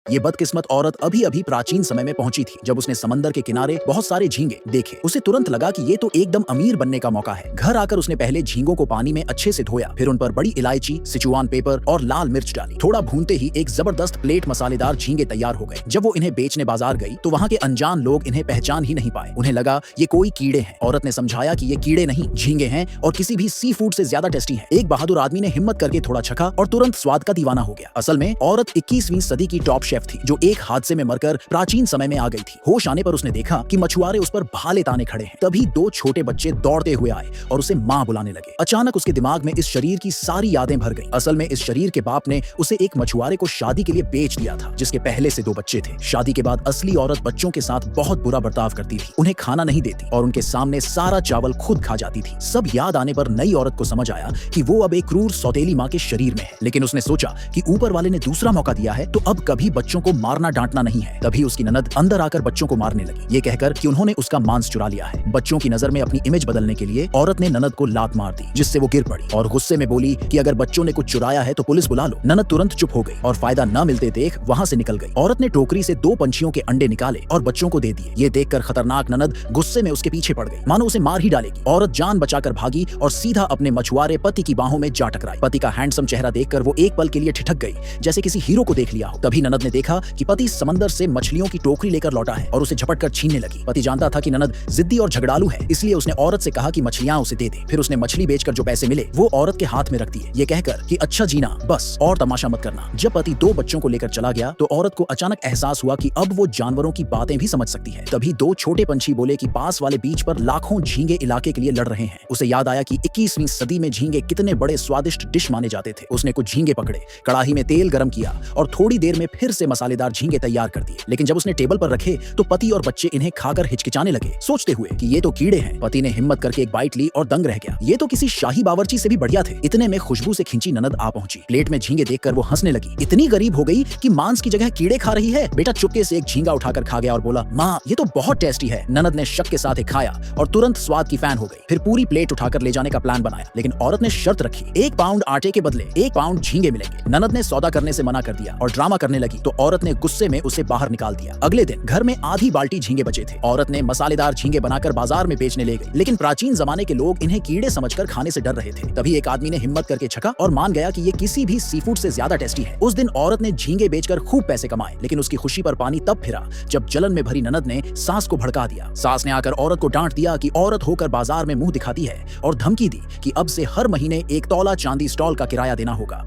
ये बदकिस्मत औरत अभी अभी प्राचीन समय में पहुंची थी, जब उसने समंदर के किनारे बहुत सारे झींगे देखे। उसे तुरंत लगा कि ये तो एकदम अमीर बनने का मौका है। घर आकर उसने पहले झींगों को पानी में अच्छे से धोया, फिर उन पर बड़ी इलायची, सिचुआन पेपर और लाल मिर्च डाली। थोड़ा भूनते ही एक जबरदस्त प्लेट मसालेदार झींगे तैयार हो गए। जब वो इन्हें बेचने बाजार गई तो वहाँ के अनजान लोग इन्हें पहचान ही नहीं पाए। उन्हें लगा ये कोई कीड़े हैं। औरत ने समझाया कि ये कीड़े नहीं, झींगे हैं और किसी भी सी फूड से ज्यादा टेस्टी है। एक बहादुर आदमी ने हिम्मत करके थोड़ा चखा और तुरंत स्वाद का दीवाना हो गया। असल में औरत 21वीं सदी की टॉप शेफ थी, जो एक हादसे में मरकर प्राचीन समय में आ गई थी। होश आने पर उसने देखा कि मछुआरे उस पर भाले ताने खड़े हैं। तभी दो छोटे बच्चे दौड़ते हुए आए और उसे माँ बुलाने लगे। अचानक उसके दिमाग में इस शरीर की सारी यादें भर गईं। असल में इस शरीर के बाप ने उसे एक मछुआरे को शादी के लिए बेच दिया था, जिसके पहले से 2 बच्चे थे। शादी के बाद असली औरत बच्चों के साथ बहुत बुरा बर्ताव करती थी, उन्हें खाना नहीं देती और उनके सामने सारा चावल खुद खा जाती थी। सब याद आने पर नई औरत को समझ आया कि वो अब एक क्रूर सौतेली माँ के शरीर में है। लेकिन उसने सोचा कि ऊपर वाले ने दूसरा मौका दिया है तो अब कभी बच्चों को मारना डांटना नहीं है। तभी उसकी ननद अंदर आकर बच्चों को मारने लगी, ये कहकर कि उन्होंने उसका मांस चुरा लिया है। बच्चों की नजर में अपनी इमेज बदलने के लिए औरत ने ननद को लात मार दी, जिससे वो गिर पड़ी और गुस्से में बोली कि अगर बच्चों ने कुछ चुराया है तो पुलिस बुला लो। ननद तुरंत चुप हो गई और फायदा न मिलते देख वहां से निकल गई। औरत ने टोकरी से 2 पंछियों के अंडे निकाले और बच्चों को दे दिए। ये देखकर खतरनाक ननद गुस्से में उसके पीछे पड़ गई, मानो उसे मार ही डालेगी। औरत जान बचाकर भागी और सीधा अपने मछुआरे पति की बाहों में जा टकराई। पति का हैंडसम चेहरा देखकर वो एक पल के लिए ठिठक गई, जैसे किसी हीरो को देख लिया हो। तभी ननद ने देखा कि पति समंदर से मछलियों की टोकरी लेकर लौटा है और उसे झपटकर छीनने लगी। पति जानता था कि ननद जिद्दी और झगड़ालू है, इसलिए उसने औरत से कहा कि मछलियां उसे दे दे। फिर उसने मछली बेचकर जो पैसे मिले वो औरत के हाथ में रख दिए, ये कहकर कि अच्छा जीना बस और तमाशा मत करना। जब पति 2 बच्चों को लेकर चला गया तो औरत को अचानक एहसास हुआ कि अब वो जानवरों की बातें भी समझ सकती है। तभी 2 छोटे पंछी बोले कि पास वाले बीच पर लाखों झींगे इलाके के लिए लड़ रहे हैं। उसे याद आया कि 21वीं सदी में झींगे कितने बड़े स्वादिष्ट डिश माने जाते थे। उसने कुछ झींगे पकड़े, कड़ाही में तेल गरम किया और थोड़ी देर में फिर से मसालेदार झींगे तैयार कर दिए। लेकिन जब उसने टेबल पर रखे तो पति और बच्चे इन्हें खाकर हिचकिचाने लगे, सोचते हुए कि ये तो कीड़े हैं। पति ने हिम्मत करके एक बाइट ली और दंग रह गया। ये तो किसी शाही बावर्ची से भी बढ़िया थे। इतने में खुशबू से खिंची ननद आ पहुंची। प्लेट में झींगे देखकर वो हंसने लगी, इतनी गरीब हो गई कि मांस की जगह कीड़े खा रही है। बेटा चुपके से एक झींगा उठाकर खा गया और बोला, माँ ये तो बहुत टेस्टी है। ननद ने शक के साथ खाया और तुरंत स्वाद की फैन हो गई। फिर पूरी प्लेट उठाकर ले जाने का प्लान बनाया, लेकिन औरत ने शर्त रखी, 1 पाउंड आटे के बदले 1 पाउंड झींगे मिलेंगे। ननद ने सौदा करने से मना कर दिया और ड्रामा करने लगी तो औरत ने गुस्से में उसे बाहर निकाल दिया। अगले दिन घर में आधी बाल्टी झींगे बचे थे। औरत ने मसालेदार झींगे बनाकर बाजार में बेचने ले गई, लेकिन प्राचीन जमाने के लोग इन्हें कीड़े समझकर खाने से डर रहे थे। तभी एक आदमी ने हिम्मत करके छका और मान गया कि ये किसी भी सी फूड से ज्यादा टेस्टी है। उस दिन औरत ने झींगे बेचकर खूब पैसे कमाए, लेकिन उसकी खुशी पर पानी तब फिरा जब जलन में भरी ननद ने सास को भड़का दिया। सास ने आकर औरत को डांट दिया कि औरत होकर बाजार में मुंह दिखाती है और धमकी दी कि अब से हर महीने 1 तौला चांदी स्टॉल का किराया देना होगा।